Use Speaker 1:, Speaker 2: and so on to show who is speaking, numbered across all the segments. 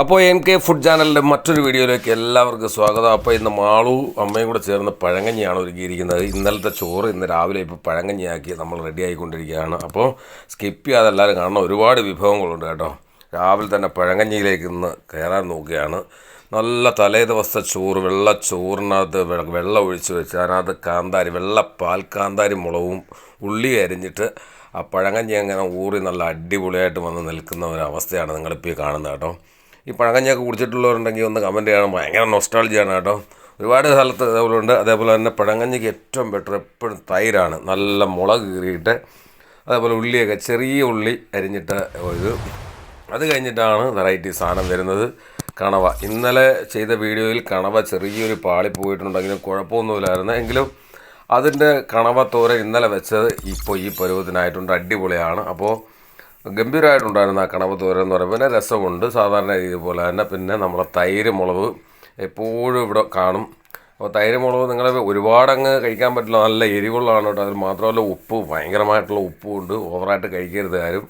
Speaker 1: അപ്പോൾ M K food ചാനലിൻ്റെ മറ്റൊരു വീഡിയോയിലേക്ക് എല്ലാവർക്കും സ്വാഗതം. അപ്പോൾ ഇന്ന് മാളു അമ്മയും കൂടെ ചേർന്ന് പഴങ്കഞ്ഞിയാണ് ഒരുക്കിയിരിക്കുന്നത്. ഇന്നലത്തെ ചോറ് ഇന്ന് രാവിലെ ഇപ്പോൾ പഴങ്കഞ്ഞിയാക്കി നമ്മൾ റെഡി ആയിക്കൊണ്ടിരിക്കുകയാണ്. അപ്പോൾ സ്കിപ്പ് ചെയ്യാതെ എല്ലാവരും കാണണം, ഒരുപാട് വിഭവങ്ങളുണ്ട് കേട്ടോ. രാവിലെ തന്നെ പഴങ്കഞ്ഞിയിലേക്ക് ഇന്ന് കയറാൻ നോക്കുകയാണ്. നല്ല തലേ ദിവസത്തെ ചോറ്, വെള്ള ചോറിനകത്ത് വെള്ളം ഒഴിച്ച് വെച്ച് അതിനകത്ത് കാന്താരി, വെള്ള പാൽ കാന്താരി മുളകും ഉള്ളി അരിഞ്ഞിട്ട് ആ പഴങ്കഞ്ഞി അങ്ങനെ ഊറി നല്ല അടിപൊളിയായിട്ട് വന്ന് നിൽക്കുന്ന ഒരവസ്ഥയാണ് നിങ്ങളിപ്പോൾ കാണുന്നത് കേട്ടോ. ഈ പഴങ്കഞ്ഞിയൊക്കെ കുടിച്ചിട്ടുള്ളവരുണ്ടെങ്കിൽ ഒന്ന് കമൻറ്റ് ചെയ്യണം. ഭയങ്കര നൊസ്റ്റാൾജിയാണ് കേട്ടോ. ഒരുപാട് സ്ഥലത്ത് അതേപോലെ ഉണ്ട്. അതേപോലെ തന്നെ പഴങ്കഞ്ഞിക്ക് ഏറ്റവും ബെറ്റർ എപ്പോഴും തൈരാണ്. നല്ല മുളക് കീറിയിട്ട് അതേപോലെ ഉള്ളിയൊക്കെ ചെറിയ ഉള്ളി അരിഞ്ഞിട്ട് ഇത്. അത് കഴിഞ്ഞിട്ടാണ് വെറൈറ്റി സാധനം വരുന്നത് കണവ. ഇന്നലെ ചെയ്ത വീഡിയോയിൽ കണവ ചെറിയൊരു പാളി പോയിട്ടുണ്ടെങ്കിലും കുഴപ്പമൊന്നുമില്ലായിരുന്നു. എങ്കിലും അതിൻ്റെ കണവ തോരൻ ഇന്നലെ വെച്ചത് ഇപ്പോൾ ഈ പരുവത്തിനായിട്ടുണ്ട്. അടിപൊളിയാണ്. അപ്പോൾ ഗംഭീരമായിട്ടുണ്ടായിരുന്നു ആ കണവ തോരൻ എന്ന് പറയുമ്പോൾ. പിന്നെ രസമുണ്ട് സാധാരണ രീതി പോലെ തന്നെ. പിന്നെ നമ്മളെ തൈര് മുളക് എപ്പോഴും ഇവിടെ കാണും. അപ്പോൾ തൈര് മുളക് നിങ്ങളെ ഒരുപാടങ്ങ് കഴിക്കാൻ പറ്റില്ല, നല്ല എരിവുള്ളതാണ് കേട്ടോ. അതിൽ മാത്രമല്ല ഉപ്പ്, ഭയങ്കരമായിട്ടുള്ള ഉപ്പുണ്ട്, ഓവറായിട്ട് കഴിക്കരുത് ആരും.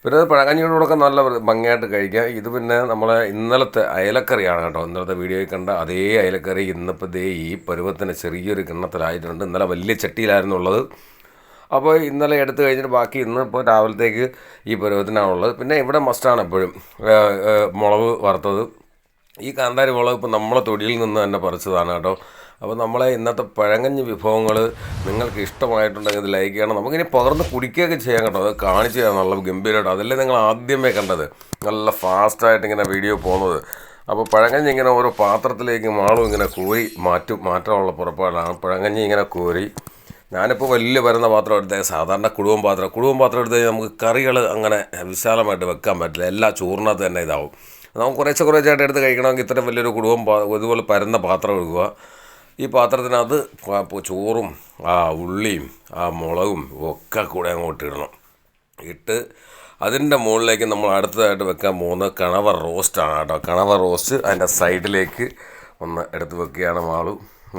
Speaker 1: പിന്നെ അത് പഴങ്കഞ്ഞിയുടെ കൂടെ നല്ല ഭംഗിയായിട്ട് കഴിക്കാം. ഇത് പിന്നെ നമ്മളെ ഇന്നലത്തെ അയലക്കറിയാണ് കേട്ടോ. ഇന്നലത്തെ വീഡിയോയിൽ കണ്ട അതേ അയലക്കറി ഇന്നിപ്പോൾ ദേ ഈ പരുവത്തിന് ചെറിയൊരു കിണ്ണത്തിലായിട്ടുണ്ട്. ഇന്നലെ വലിയ ചട്ടിയിലായിരുന്നു ഉള്ളത്. അപ്പോൾ ഇന്നലെ എടുത്തു കഴിഞ്ഞിട്ട് ബാക്കി ഇന്ന് ഇപ്പോൾ രാവിലത്തേക്ക് ഈ പരുവത്തിനാണുള്ളത്. പിന്നെ ഇവിടെ മസ്റ്റാണ് എപ്പോഴും മുളക് വറുത്തത്. ഈ കാന്താരി മുളക് ഇപ്പോൾ നമ്മളെ തൊടിയിൽ നിന്ന് തന്നെ പറിച്ചതാണ് കേട്ടോ. അപ്പോൾ നമ്മളെ ഇന്നത്തെ പഴങ്കഞ്ഞി വിഭവങ്ങൾ നിങ്ങൾക്ക് ഇഷ്ടമായിട്ടുണ്ടെങ്കിൽ ഇത് ലൈക്ക് ചെയ്യണം. നമുക്കിനി പകർന്ന് കുടിക്കുകയൊക്കെ ചെയ്യാം കേട്ടോ. അത് കാണിച്ചു തരാം നല്ല ഗംഭീരമായിട്ട്. അതല്ലേ നിങ്ങൾ ആദ്യമേ കണ്ടത്, നല്ല ഫാസ്റ്റായിട്ട് ഇങ്ങനെ വീഡിയോ പോകുന്നത്. അപ്പോൾ പഴങ്കഞ്ഞി ഇങ്ങനെ ഓരോ പാത്രത്തിലേക്ക് മാളും ഇങ്ങനെ കോരി മാറ്റാനുള്ള പുറപ്പാടാണ്. പഴങ്കഞ്ഞി ഇങ്ങനെ കോരി ഞാനിപ്പോൾ വലിയ വരുന്ന പാത്രം എടുത്തേ, സാധാരണ കുടുംബം പാത്രം എടുത്ത് കഴിഞ്ഞാൽ നമുക്ക് കറികൾ അങ്ങനെ വിശാലമായിട്ട് വെക്കാൻ പറ്റില്ല. എല്ലാ ചോറിനകത്ത് തന്നെ ഇതാവും. നമുക്ക് കുറേശ്ശായിട്ട് എടുത്ത് കഴിക്കണമെങ്കിൽ ഇത്ര വലിയൊരു ഇതുപോലെ പരന്ന പാത്രം എടുക്കുക. ഈ പാത്രത്തിനകത്ത് ചോറും ആ ഉള്ളിയും ആ മുളകും ഒക്കെ കൂടെ അങ്ങോട്ട് ഇടണം. ഇട്ട് അതിൻ്റെ മുകളിലേക്ക് നമ്മൾ അടുത്തതായിട്ട് വെക്കാൻ പോകുന്നത് കണവ റോസ്റ്റാണ് കേട്ടോ. കണവ റോസ്റ്റ് അതിൻ്റെ സൈഡിലേക്ക് ഒന്ന് എടുത്ത് വെക്കുകയാണ്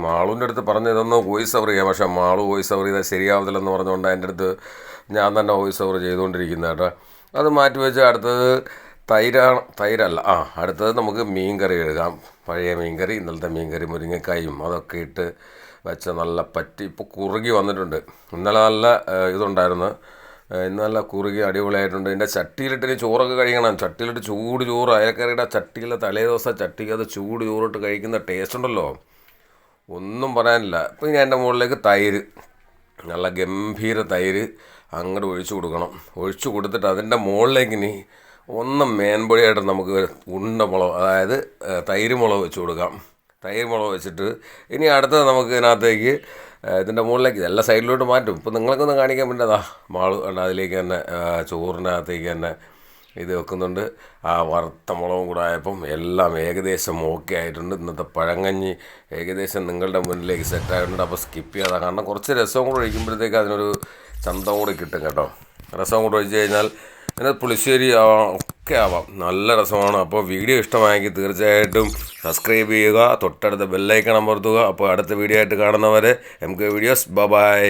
Speaker 1: മാളുവിൻ്റെ അടുത്ത് പറഞ്ഞ് ഇതൊന്ന് വോയിസ് ഓവർ ചെയ്യാം. പക്ഷേ മാളു വോയിസ് ഓവർ ചെയ്താൽ ശരിയാവത്തില്ലെന്ന് പറഞ്ഞുകൊണ്ട് എൻ്റെ അടുത്ത് ഞാൻ തന്നെ വോയിസ് ഓവർ ചെയ്തുകൊണ്ടിരിക്കുന്നത് കേട്ടോ. അത് മാറ്റി വെച്ച് അടുത്തത് തൈരല്ല അടുത്തത് നമുക്ക് മീൻകറി എഴുതാം. പഴയ മീൻകറി, ഇന്നലത്തെ മീൻകറി, മുരിങ്ങക്കായും അതൊക്കെ ഇട്ട് വെച്ച നല്ല പറ്റി ഇപ്പോൾ കുറുകി വന്നിട്ടുണ്ട്. ഇന്നലെ നല്ല ഇതുണ്ടായിരുന്നു, ഇന്ന് നല്ല കുറുകി അടിപൊളിയായിട്ടുണ്ട്. ഇതിൻ്റെ ചട്ടിയിലിട്ട് ചോറൊക്കെ കഴിക്കണം. ചട്ടിയിലിട്ട് ചൂട് ചോറ്, അയലക്കറിയുടെ ചട്ടിയിലെ തലേ ദിവസം ചട്ടിക്ക് അത് ചൂട് ചോറിട്ട് കഴിക്കുന്ന ടേസ്റ്റ് ഉണ്ടല്ലോ, ഒന്നും പറയാനില്ല. ഇപ്പോൾ ഞാൻ എൻ്റെ മുകളിലേക്ക് തൈര്, നല്ല ഗംഭീര തൈര് അങ്ങോട്ട് ഒഴിച്ചു കൊടുക്കണം. ഒഴിച്ചു കൊടുത്തിട്ട് അതിൻ്റെ മുകളിലേക്ക് ഇനി ഒന്ന് മേൻപൊടിയായിട്ട് നമുക്ക് മുളക്, അതായത് തൈര് മുളക് വെച്ച് കൊടുക്കാം. തൈര് മുളക് വെച്ചിട്ട് ഇനി അടുത്തത് നമുക്ക് ഇതിനകത്തേക്ക് ഇതിൻ്റെ മുകളിലേക്ക് എല്ലാ സൈഡിലോട്ട് മാറ്റും. ഇപ്പോൾ നിങ്ങൾക്കൊന്ന് കാണിക്കാൻ വേണ്ടതാ മാള് അതിലേക്ക് തന്നെ ചോറിനകത്തേക്ക് തന്നെ ഇത് വെക്കുന്നുണ്ട്. ആ വറുത്ത മുളകും കൂടെ ആയപ്പം എല്ലാം ഏകദേശം ഓക്കെ ആയിട്ടുണ്ട്. ഇന്നത്തെ പഴങ്കഞ്ഞി ഏകദേശം നിങ്ങളുടെ മുന്നിലേക്ക് സെറ്റായിട്ടുണ്ട്. അപ്പോൾ സ്കിപ്പ് ചെയ്യാതെ, കാരണം കുറച്ച് രസം കൂടെ ഒഴിക്കുമ്പോഴത്തേക്ക് അതിനൊരു ചന്തം കൂടി കിട്ടും കേട്ടോ. രസം കൂടെ ഒഴിച്ച് കഴിഞ്ഞാൽ അതിനകത്ത് പുളിശ്ശേരി ഒക്കെ ആവാം, നല്ല രസമാണ്. അപ്പോൾ വീഡിയോ ഇഷ്ടമായെങ്കിൽ തീർച്ചയായിട്ടും സബ്സ്ക്രൈബ് ചെയ്യുക, തൊട്ടടുത്ത ബെല്ലൈക്കൺ അമർത്തുക. അപ്പോൾ അടുത്ത വീഡിയോ ആയിട്ട് കാണുന്നവരെ MK വീഡിയോസ്, ബൈ.